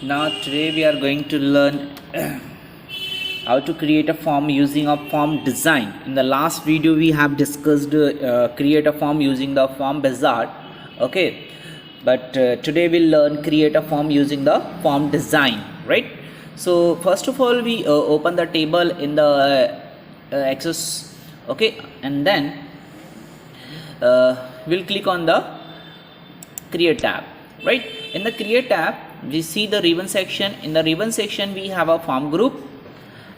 Now today we are going to learn how to create a form using a form design. In the last video we have discussed create a form using the form wizard. Okay, but today we'll learn create a form using the form design, right? So first of all we open the table in the Access, okay, and then we'll click on the create tab. Right, in the create tab we see the ribbon section. In the ribbon section we have a form group,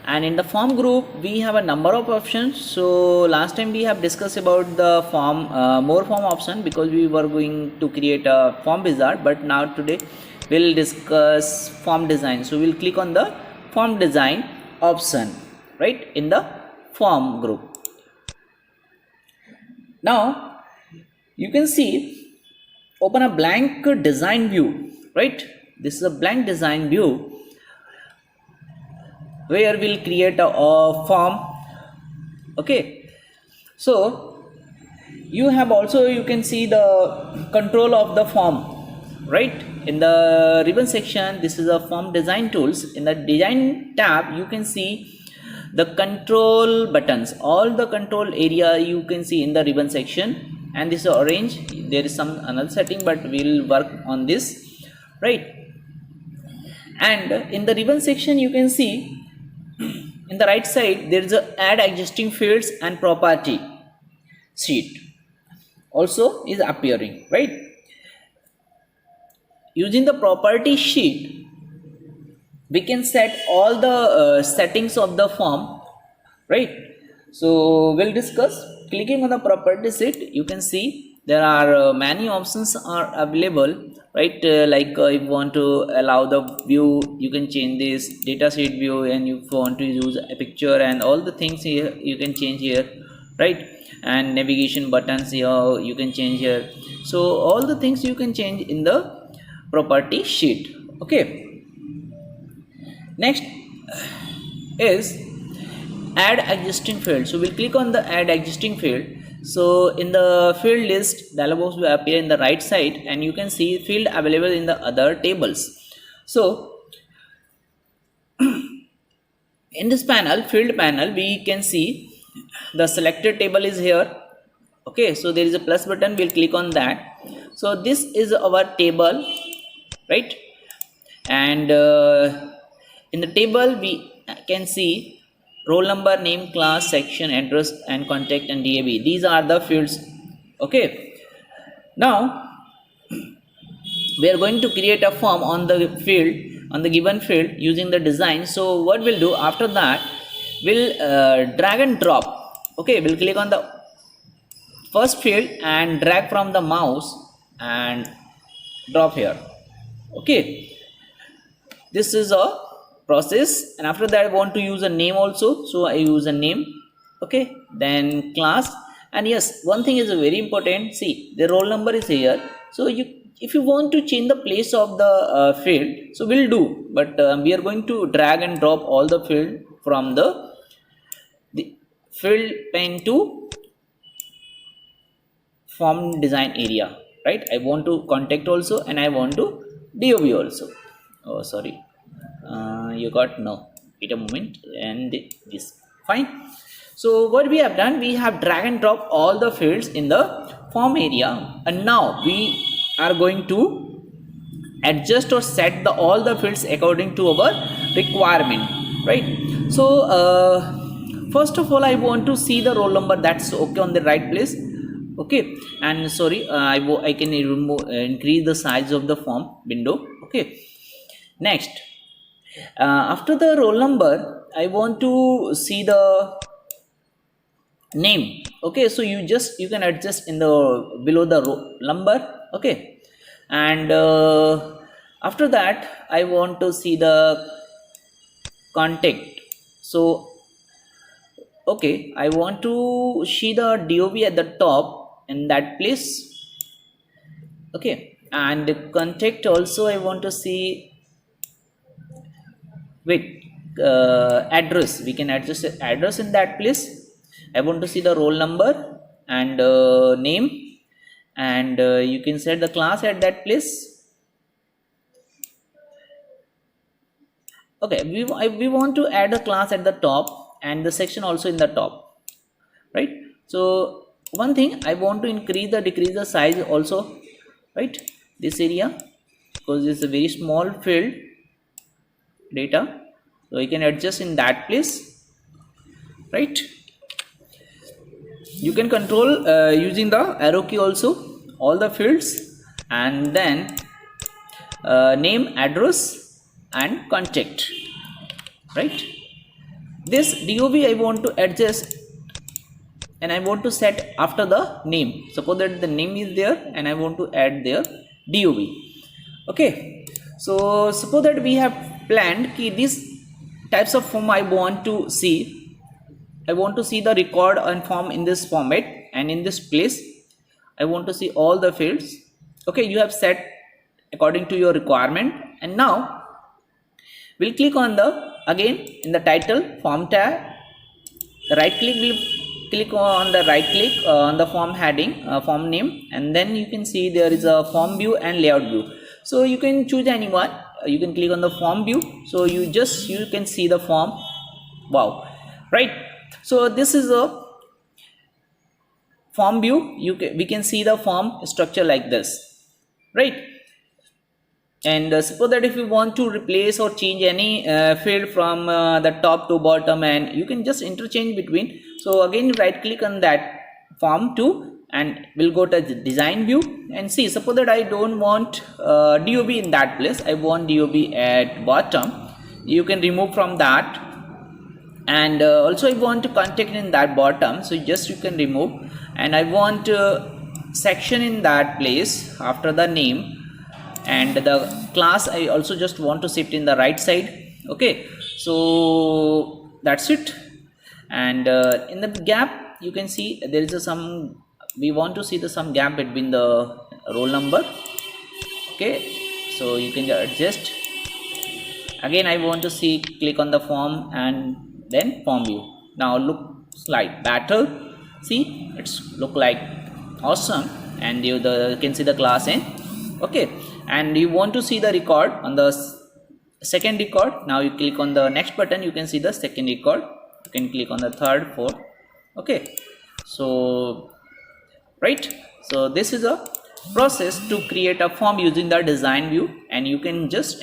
and in the form group we have a number of options. So last time we have discussed about the form more form option because we were going to create a form wizard, but now today we'll discuss form design. So we'll click on the form design option, right, in the form group. Now you can see, open a blank design view, right? This is a blank design view where we'll create a form. Okay, so you have also, you can see the control of the form, right? In the ribbon section, this is a form design tools. In the design tab you can see the control buttons, all the control area you can see in the ribbon section. And this is orange, there is some another setting, but we'll work on this, right? And in the ribbon section you can see in the right side there is a add existing fields and property sheet also is appearing, right? Using the property sheet we can set all the settings of the form, right? So we'll discuss. Clicking on the property sheet, you can see there are many options are available, right? Like if you want to allow the view, you can change this data sheet view, and if you want to use a picture and all the things here you can change here, right? And navigation buttons here you can change here. So all the things you can change in the property sheet. Okay, next is add existing field. So we'll click on the add existing field. So in the field list dialog box will appear in the right side, and you can see field available in the other tables. So in this panel, field panel, we can see the selected table is here. Okay, so there is a plus button, we'll click on that. So this is our table, right? And in the table we can see roll number, name, class, section, address, and contact, and DAB. These are the fields. Okay, now we are going to create a form on the field, on the given field using the design. So what we'll do after that, we'll drag and drop. Okay, we'll click on the first field and drag from the mouse and drop here. Okay, this is a process. And after that I want to use a name also, so I use a name. Okay, then class. And yes, one thing is very important, see the roll number is here. So if you want to change the place of the field, so we'll do, but we are going to drag and drop all the field from the field pane to form design area, right? I want to contact also, and I want to DOB also. Oh sorry, you got no, wait a moment, and this fine. So what we have done, we have drag and drop all the fields in the form area, and now we are going to adjust or set the all the fields according to our requirement, right? So first of all I want to see the roll number, that's okay, on the right place. Okay, and sorry, I can remove increase the size of the form window. Okay, next after the roll number I want to see the name. Okay, so you can adjust in the below the roll number. Okay, and after that I want to see the contact. So okay, I want to see the DOB at the top in that place. Okay, and the contact also I want to see with address. We can adjust the address in that place. I want to see the roll number and name, and you can set the class at that place. Okay, we want to add a class at the top and the section also in the top, right? So one thing, I want to increase the decrease the size also, right? This area, because it's a very small field data, so you can adjust in that place, right? You can control using the arrow key also all the fields, and then name, address and contact, right? This DOB I want to adjust and I want to set after the name. Suppose that the name is there and I want to add their DOB. Okay, so suppose that we have planned ki these types of form I want to see. I want to see the record and form in this format, and in this place I want to see all the fields. Okay, you have set according to your requirement, and now we'll click on the again in the title form tab, right click, will click on the right click on the form heading, form name, and then you can see there is a form view and layout view. So you can choose anyone. You can click on the form view, so you can see the form. Wow, right? So this is a form view. We can see the form structure like this, right? And suppose that if you want to replace or change any field from the top to bottom, and you can just interchange between. So again right click on that form 2 and we'll go to the design view and see. Suppose that I don't want DOB in that place, I want DOB at bottom. You can remove from that, and also I want to contact in that bottom, so just you can remove. And I want section in that place after the name, and the class I also just want to shift in the right side. Okay, so that's it. And in the gap you can see there is some, we want to see the some gap between the roll number. Okay, so you can adjust. Again I want to see, click on the form and then form view. Now looks like better. See, it's look like awesome, and you can see the class in. Okay, and you want to see the record on the second record. Now you click on the next button, you can see the second record. You can click on the third, fourth. Okay, so right, so this is a process to create a form using the design view, and you can just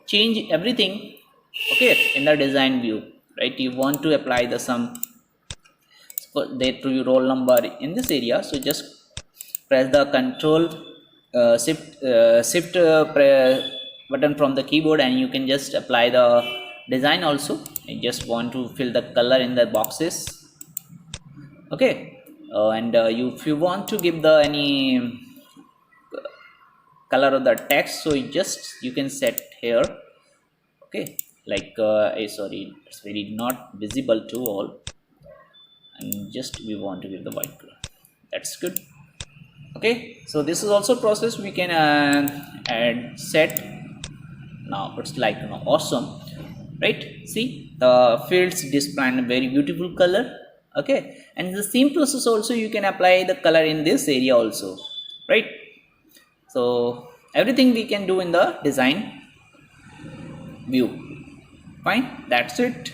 change everything, okay, in the design view, right? You want to apply the some there to your roll number in this area, so just press the control shift button from the keyboard, and you can just apply the design also. I just want to fill the color in the boxes. Okay, and if you want to give the any color of the text, so you can set here. Okay, like sorry, it's very not visible to all, and just we want to give the white color. That's good. Okay, so this is also process we can add set. Now it's like awesome, right? See the fields display in a very beautiful color. Okay, and the same process also you can apply the color in this area also, right? So everything we can do in the design view. Fine, that's it.